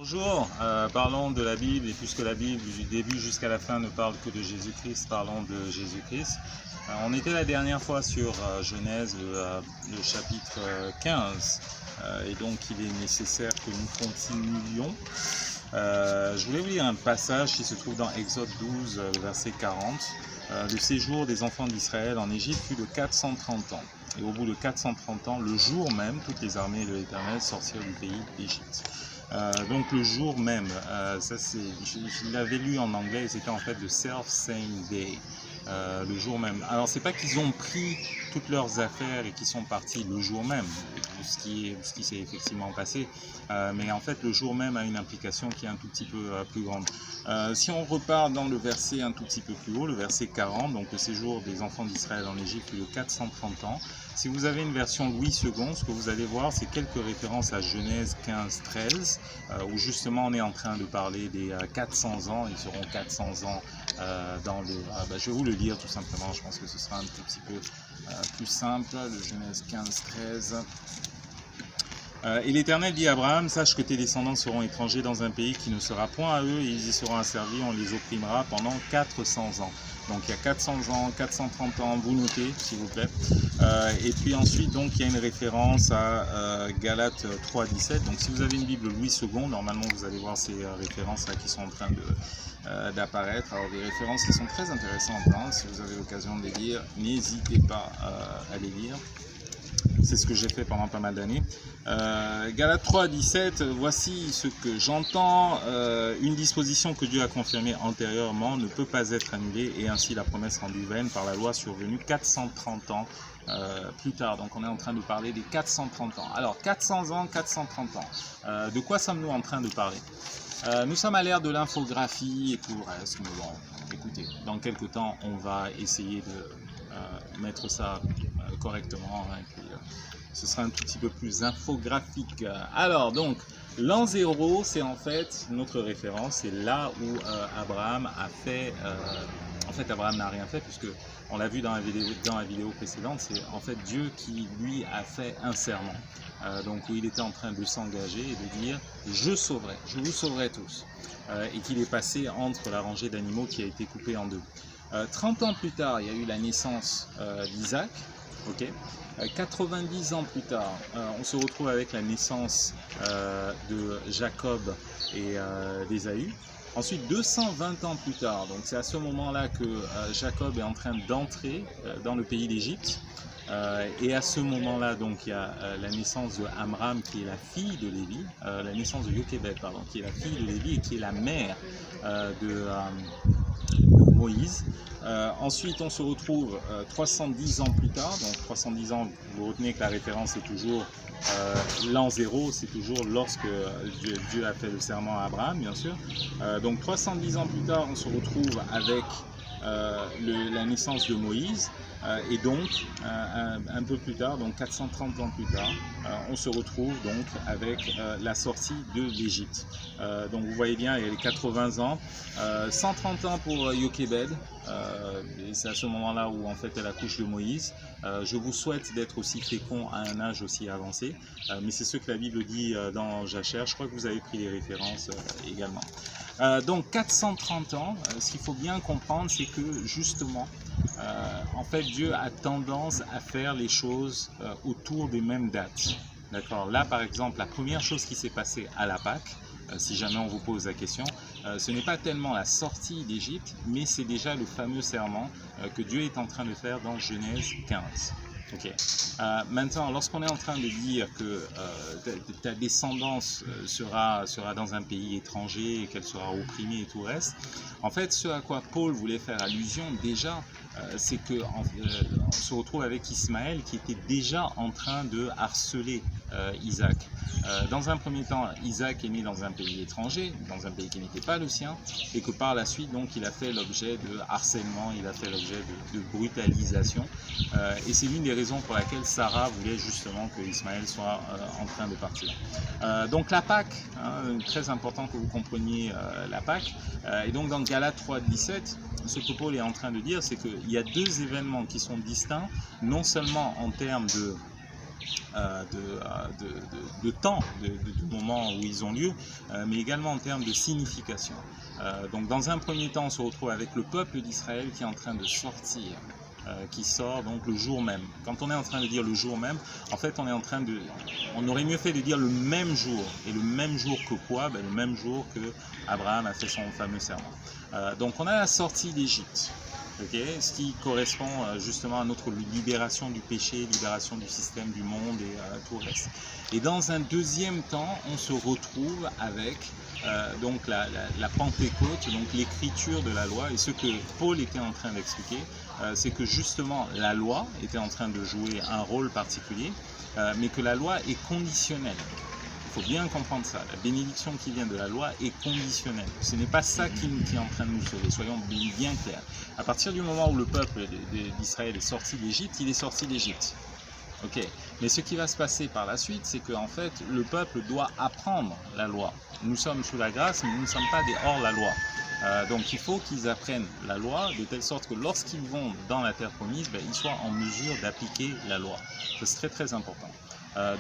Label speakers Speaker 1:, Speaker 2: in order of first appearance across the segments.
Speaker 1: Bonjour, parlons de la Bible, et puisque la Bible du début jusqu'à la fin ne parle que de Jésus-Christ, parlons de Jésus-Christ. On était la dernière fois sur Genèse, le chapitre 15, et donc il est nécessaire que nous continuions. Je voulais vous lire un passage qui se trouve dans Exode 12, verset 40. Le séjour des enfants d'Israël en Égypte fut de 430 ans. Et au bout de 430 ans, le jour même, toutes les armées de l'Éternel sortirent du pays d'Égypte. Donc le jour même, je l'avais lu en anglais, c'était en fait the self-same day, le jour même. Alors c'est pas qu'ils ont pris toutes leurs affaires et qu'ils sont partis le jour même, ce qui s'est effectivement passé, mais en fait le jour même a une implication qui est un tout petit peu plus grande. Si on repart dans le verset un tout petit peu plus haut, le verset 40, donc le séjour des enfants d'Israël en Égypte fut de 430 ans. Si vous avez une version Louis II, ce que vous allez voir, c'est quelques références à Genèse 15-13, où justement on est en train de parler des 400 ans. Ils seront 400 ans dans le... je vais vous le lire tout simplement, je pense que ce sera un tout petit peu plus simple. Le Genèse 15-13. Et l'Éternel dit à Abraham, sache que tes descendants seront étrangers dans un pays qui ne sera point à eux, et ils y seront asservis, on les opprimera pendant 400 ans. Donc il y a 400 ans, 430 ans, vous notez s'il vous plaît. Et puis ensuite, donc il y a une référence à Galates 3,17. Donc si vous avez une Bible Louis II, normalement vous allez voir ces références là qui sont en train d'apparaître. Alors des références qui sont très intéressantes, hein. Si vous avez l'occasion de les lire, n'hésitez pas à les lire. C'est ce que j'ai fait pendant pas mal d'années. Galates 3,17, voici ce que j'entends. Une disposition que Dieu a confirmée antérieurement ne peut pas être annulée, et ainsi la promesse rendue vaine par la loi survenue 430 ans plus tard. Donc on est en train de parler des 430 ans. Alors 400 ans, 430 ans. De quoi sommes-nous en train de parler? Nous sommes à l'ère de l'infographie et tout le reste, mais bon, écoutez, dans quelques temps, on va essayer de mettre ça correctement, hein, et puis, ce sera un tout petit peu plus infographique. Alors donc, l'an 0, c'est en fait notre référence, c'est là où Abraham a fait... en fait, Abraham n'a rien fait, puisque on l'a vu dans la vidéo précédente, c'est en fait Dieu qui lui a fait un serment. Donc où il était en train de s'engager et de dire « je vous sauverai tous ». Et qu'il est passé entre la rangée d'animaux qui a été coupée en deux. 30 ans plus tard, il y a eu la naissance d'Isaac. Okay. 90 ans plus tard, on se retrouve avec la naissance de Jacob et d'Ésaü. Ensuite, 220 ans plus tard, donc c'est à ce moment-là que Jacob est en train d'entrer dans le pays d'Égypte. Et à ce moment-là, donc, il y a la naissance de Amram, qui est la fille de Lévi, la naissance de Jochebed, pardon, qui est la fille de Lévi et qui est la mère de Moïse. Ensuite, on se retrouve 310 ans plus tard. Donc 310 ans, vous retenez que la référence est toujours l'an 0, c'est toujours lorsque Dieu a fait le serment à Abraham, bien sûr. Donc 310 ans plus tard, on se retrouve avec la naissance de Moïse. Et donc, un peu plus tard, donc 430 ans plus tard, on se retrouve donc avec la sortie de l'Égypte. Donc vous voyez bien, il y a les 80 ans, 130 ans pour Jochebed, et c'est à ce moment-là où en fait elle accouche de Moïse. Je vous souhaite d'être aussi fécond à un âge aussi avancé, mais c'est ce que la Bible dit dans Jachère. Je crois que vous avez pris les références également. Donc 430 ans, ce qu'il faut bien comprendre, c'est que justement, en fait, Dieu a tendance à faire les choses autour des mêmes dates. D'accord. Là, par exemple, la première chose qui s'est passée à la Pâque, si jamais on vous pose la question, ce n'est pas tellement la sortie d'Égypte, mais c'est déjà le fameux serment que Dieu est en train de faire dans Genèse 15. Okay. Maintenant, lorsqu'on est en train de dire que ta descendance sera dans un pays étranger et qu'elle sera opprimée et tout le reste, en fait, ce à quoi Paul voulait faire allusion déjà, c'est qu'on se retrouve avec Ismaël qui était déjà en train de harceler Isaac. Dans un premier temps, Isaac est né dans un pays étranger, dans un pays qui n'était pas le sien, et que par la suite, donc, il a fait l'objet de harcèlement, il a fait l'objet de brutalisation, et c'est l'une des raisons pour laquelle Sarah voulait justement que Ismaël soit en train de partir. Donc la Pâque, hein, très important que vous compreniez la Pâque, et donc dans Galates 3,17, ce que Paul est en train de dire, c'est qu'il y a deux événements qui sont distincts, non seulement en termes temps, du moment où ils ont lieu, mais également en termes de signification. Donc dans un premier temps, on se retrouve avec le peuple d'Israël qui est en train de sortir, qui sort donc le jour même. Quand on est en train de dire le jour même, en fait on aurait mieux fait de dire le même jour. Et le même jour que quoi? Le même jour que Abraham a fait son fameux serment. Donc on a la sortie d'Égypte. Okay, ce qui correspond justement à notre libération du péché, libération du système du monde et tout le reste. Et dans un deuxième temps, on se retrouve avec donc la Pentecôte, donc l'écriture de la loi. Et ce que Paul était en train d'expliquer, c'est que justement la loi était en train de jouer un rôle particulier, mais que la loi est conditionnelle. Il faut bien comprendre ça. La bénédiction qui vient de la loi est conditionnelle. Ce n'est pas ça qui est en train de nous sauver. Soyons bien clairs. À partir du moment où le peuple d'Israël est sorti d'Égypte, il est sorti d'Égypte. Okay. Mais ce qui va se passer par la suite, c'est qu'en fait, le peuple doit apprendre la loi. Nous sommes sous la grâce, mais nous ne sommes pas des hors-la-loi. Donc il faut qu'ils apprennent la loi de telle sorte que lorsqu'ils vont dans la terre promise, ils soient en mesure d'appliquer la loi. C'est très très important.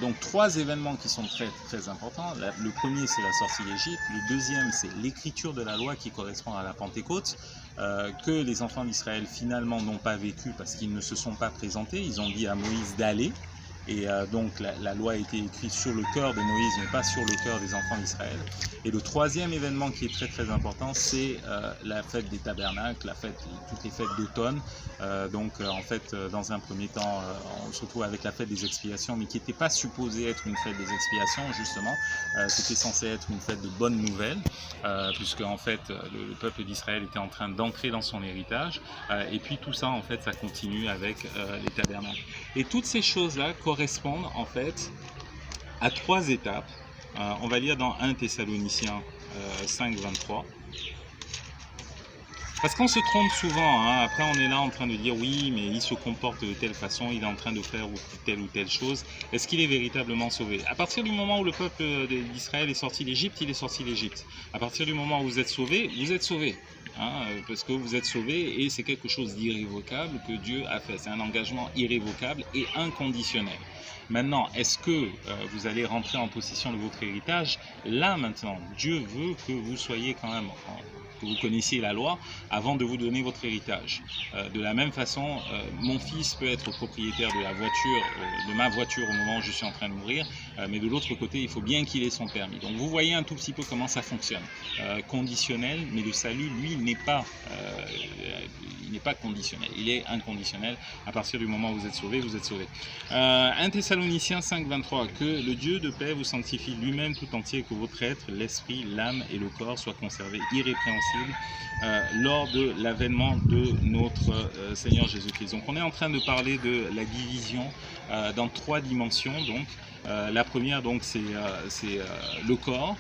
Speaker 1: Donc 3 événements qui sont très très importants. Le premier, c'est la sortie d'Égypte. Le deuxième, c'est l'écriture de la loi qui correspond à la Pentecôte, que les enfants d'Israël finalement n'ont pas vécu parce qu'ils ne se sont pas présentés. Ils ont dit à Moïse d'aller. Et donc la loi a été écrite sur le cœur de Moïse, mais pas sur le cœur des enfants d'Israël. Et le troisième événement qui est très très important, c'est la fête des tabernacles, toutes les fêtes d'automne. En fait, dans un premier temps, on se retrouve avec la fête des expiations, mais qui n'était pas supposée être une fête des expiations, justement. C'était censé être une fête de bonnes nouvelles, puisque en fait, le peuple d'Israël était en train d'entrer dans son héritage. Et puis tout ça, en fait, ça continue avec les tabernacles. Et toutes ces choses-là correspondent en fait à 3 étapes. On va lire dans 1 Thessaloniciens 5, 23. Parce qu'on se trompe souvent, hein. Après on est là en train de dire oui, mais il se comporte de telle façon, il est en train de faire ou telle chose. Est-ce qu'il est véritablement sauvé? À partir du moment où le peuple d'Israël est sorti d'Égypte, il est sorti d'Égypte. À partir du moment où vous êtes sauvé, vous êtes sauvé. Hein, parce que vous êtes sauvé et c'est quelque chose d'irrévocable que Dieu a fait. C'est un engagement irrévocable et inconditionnel. Maintenant, est-ce que vous allez rentrer en possession de votre héritage? Là maintenant, Dieu veut que vous soyez quand même, que vous connaissiez la loi avant de vous donner votre héritage. De la même façon, mon fils peut être propriétaire de la voiture, de ma voiture au moment où je suis en train de mourir, mais de l'autre côté, il faut bien qu'il ait son permis. Donc vous voyez un tout petit peu comment ça fonctionne. Conditionnel, mais le salut, lui, n'est pas conditionnel, il est inconditionnel. À partir du moment où vous êtes sauvé, vous êtes sauvé. 1 Thessaloniciens 5, 23, que le Dieu de paix vous sanctifie lui-même tout entier, que votre être, l'esprit, l'âme et le corps soient conservés irrépréhensibles lors de l'avènement de notre Seigneur Jésus-Christ. Donc on est en train de parler de la division dans 3 dimensions. Donc la première, donc c'est le corps.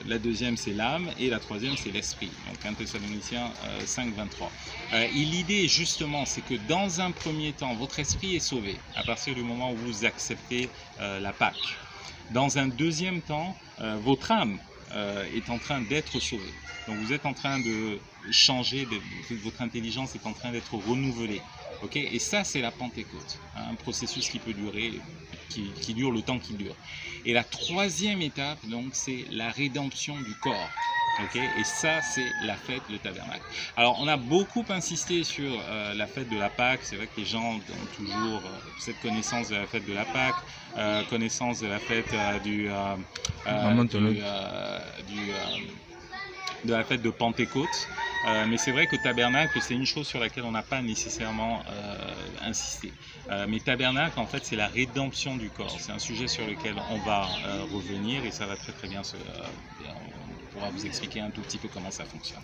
Speaker 1: La deuxième c'est l'âme et la troisième c'est l'esprit. Donc 1 Thessaloniciens 5, 23. Et l'idée justement c'est que dans un premier temps votre esprit est sauvé à partir du moment où vous acceptez la Pâque. Dans un deuxième temps votre âme est en train d'être sauvée. Donc vous êtes en train de changer, votre intelligence est en train d'être renouvelée. Okay, et ça c'est la Pentecôte, hein, un processus qui peut durer, qui dure le temps qu'il dure. Et la troisième étape, donc, c'est la rédemption du corps. Okay, et ça c'est la fête de tabernacle. Alors on a beaucoup insisté sur la fête de la Pâque. C'est vrai que les gens ont toujours cette connaissance de la fête de la Pâque, connaissance de la fête de la fête de Pentecôte, mais c'est vrai que tabernacle c'est une chose sur laquelle on n'a pas nécessairement insisté. Mais tabernacle en fait c'est la rédemption du corps, c'est un sujet sur lequel on va revenir et ça va très très bien on pourra vous expliquer un tout petit peu comment ça fonctionne.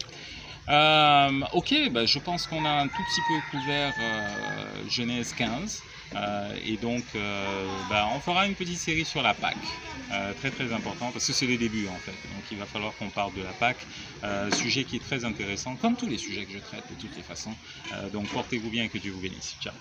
Speaker 1: Ok, je pense qu'on a un tout petit peu couvert Genèse 15. Et donc on fera une petite série sur la Pâque, très très important parce que c'est le début en fait, donc il va falloir qu'on parle de la Pâque, sujet qui est très intéressant comme tous les sujets que je traite de toutes les façons, donc portez-vous bien et que Dieu vous bénisse. Ciao.